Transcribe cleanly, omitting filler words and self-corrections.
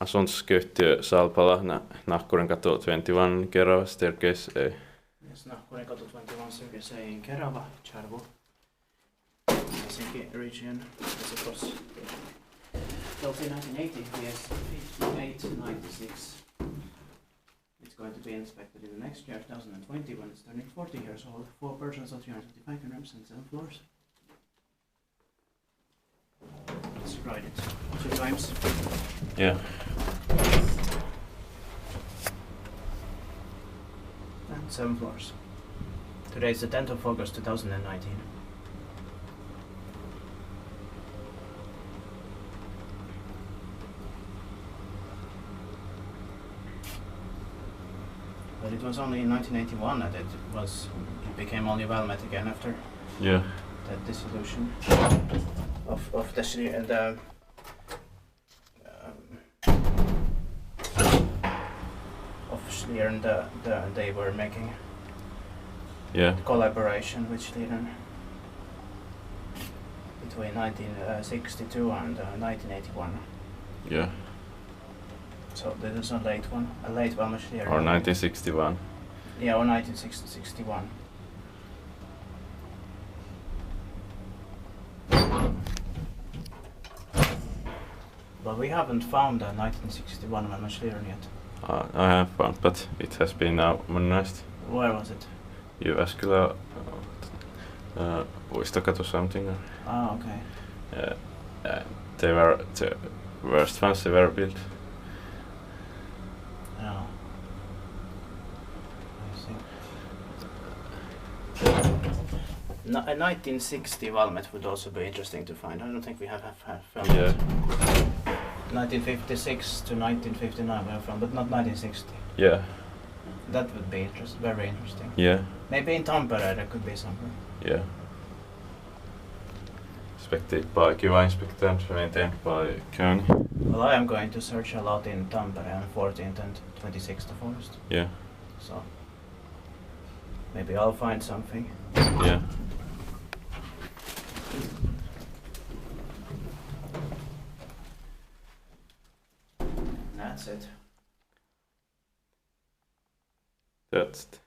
Asuntoskyhtiö Salpala, Nahkurinkatu 21, Kerava, staircase A. Yes, Nahkurinkatu 21, staircase A in Kerava, Charvu, Helsinki region. This of course built in 1980, yes, 5896. It's going to be inspected in the next year, 2020, when it's turning 40 years old. 4 persons of 355 rooms and 7 floors. Let's ride it 2 times. Yeah. And 7 floors. Today is the 10th of August 2019. But it was only in 1981 that it became only Valmet again after Yeah. the dissolution of the Schlieren. They were making collaboration with Schlieren between 1962 and 1981. Yeah. So this is a late one, a late ValmetSchlieren. Or 1961. Yeah, or 1961. But we haven't found a 1961 ValmetSchlieren yet. I have found, but it has been now modernized. Where was it? Jyväskylä, Uistokatu something. Ah, okay. They were the worst ones ever built. Yeah. I see. A 1960 Valmet would also be interesting to find. I don't think we have found it. 1956 to 1959 we have found, but not 1960. Yeah. That would be very interesting. Yeah. Maybe in Tampere there could be something. Yeah. Inspected by Kiva-inspector, maintained by Kearney. Well, I am going to search a lot in Tampere on 14th and 26th of August. Yeah. So maybe I'll find something. Yeah. That's it. That's it.